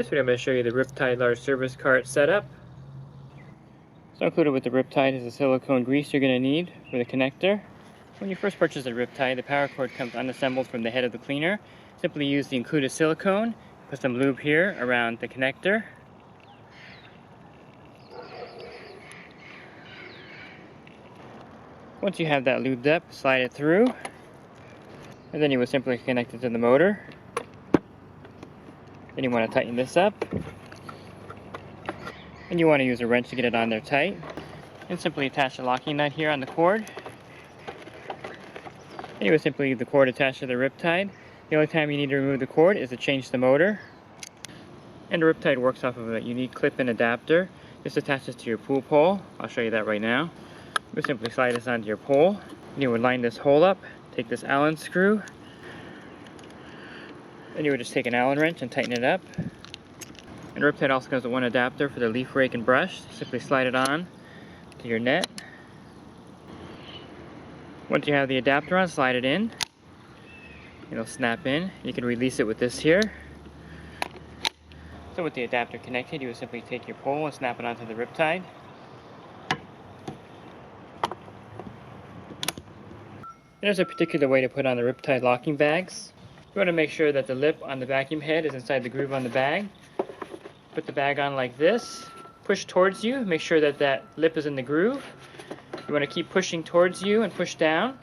video I'm going to show you the Riptide large service cart setup. So included with the Riptide is a silicone grease you're going to need for the connector. When you first purchase a Riptide, the power cord comes unassembled from the head of the cleaner. Simply use the included silicone, put some lube here around the connector. Once you have that lubed up, slide it through, and then you would simply connect it to the motor. Then you want to tighten this up, and you want to use a wrench to get it on there tight, and simply attach the locking nut here on the cord. And you would simply leave the cord attached to the Riptide. The only time you need to remove the cord is to change the motor. And the Riptide works off of a unique clip-in adapter. This attaches to your pool pole. I'll show you that right now. You would simply slide this onto your pole, and you would line this hole up, take this Allen screw, and you would just take an Allen wrench and tighten it up. And Riptide also comes with one adapter for the leaf rake and brush. Simply slide it on to your net. Once you have the adapter on, slide it in. It'll snap in. You can release it with this here. So with the adapter connected, you would simply take your pole and snap it onto the Riptide. There's a particular way to put on the Riptide locking bags. You want to make sure that the lip on the vacuum head is inside the groove on the bag. Put the bag on like this. Push towards you. Make sure that that lip is in the groove. You want to keep pushing towards you and push down.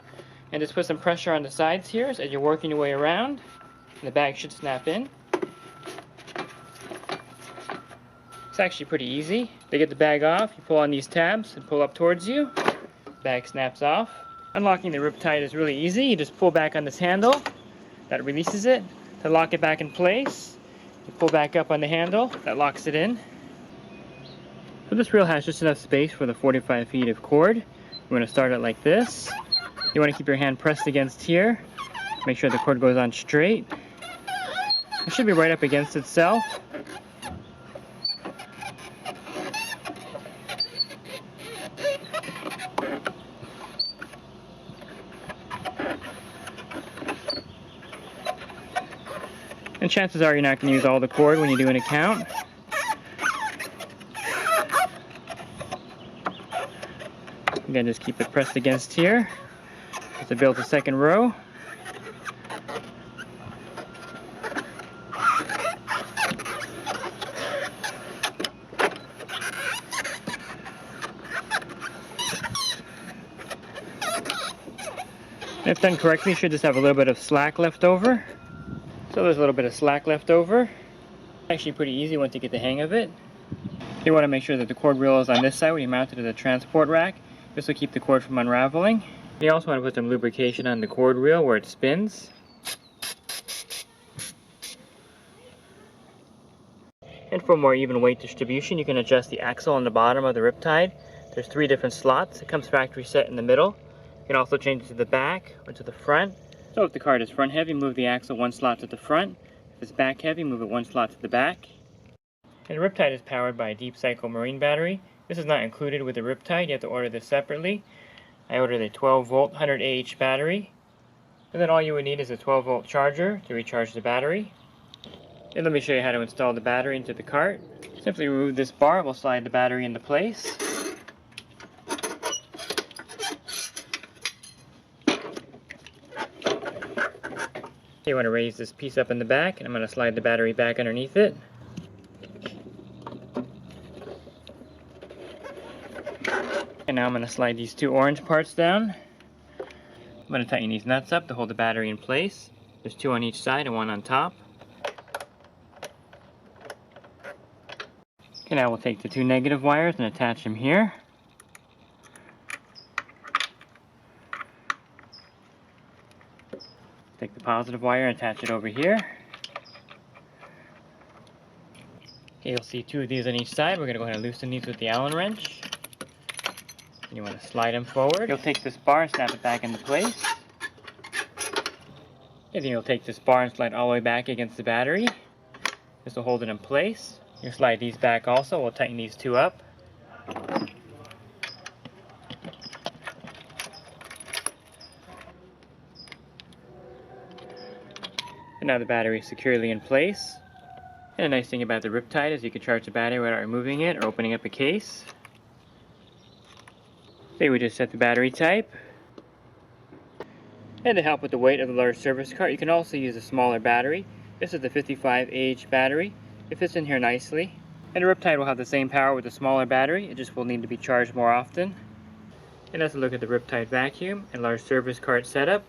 And just put some pressure on the sides here as you're working your way around. And the bag should snap in. It's actually pretty easy. To get the bag off, you pull on these tabs and pull up towards you. The bag snaps off. Unlocking the Riptide is really easy. You just pull back on this handle. That releases it. To lock it back in place, you pull back up on the handle. That locks it in. So this reel has just enough space for the 45 feet of cord. You want to start it like this. You want to keep your hand pressed against here. Make sure the cord goes on straight. It should be right up against itself. And chances are you're not going to use all the cord when you do an account. Again, just keep it pressed against here to build the second row. And if done correctly, you should just have a little bit of slack left over. So there's a little bit of slack left over. Actually pretty easy once you get the hang of it. You want to make sure that the cord reel is on this side when you mount it to the transport rack. This will keep the cord from unraveling. You also want to put some lubrication on the cord reel where it spins. And for more even weight distribution, you can adjust the axle on the bottom of the Riptide. There's 3 different slots. It comes factory set in the middle. You can also change it to the back or to the front. So if the cart is front heavy, move the axle 1 slot to the front. If it's back heavy, move it 1 slot to the back. And the Riptide is powered by a deep cycle marine battery. This is not included with the Riptide. You have to order this separately. I ordered a 12 volt 100 AH battery. And then all you would need is a 12 volt charger to recharge the battery. And let me show you how to install the battery into the cart. Simply remove this bar. We'll slide the battery into place. You want to raise this piece up in the back, and I'm going to slide the battery back underneath it. And now I'm going to slide these 2 orange parts down. I'm going to tighten these nuts up to hold the battery in place. There's 2 on each side and 1 on top. Okay, now we'll take the 2 negative wires and attach them here. Take the positive wire and attach it over here. Okay, you'll see 2 of these on each side. We're going to go ahead and loosen these with the Allen wrench. You want to slide them forward. You'll take this bar and snap it back into place. And then you'll take this bar and slide all the way back against the battery. This will hold it in place. You'll slide these back also. We'll tighten these 2 up. And now the battery is securely in place. And the nice thing about the Riptide is you can charge the battery without removing it or opening up a case. Say we just set the battery type. And to help with the weight of the large service cart, you can also use a smaller battery. This is the 55Ah battery. It fits in here nicely. And the Riptide will have the same power with the smaller battery. It just will need to be charged more often. And let's look at the Riptide Vacuum and large service cart setup.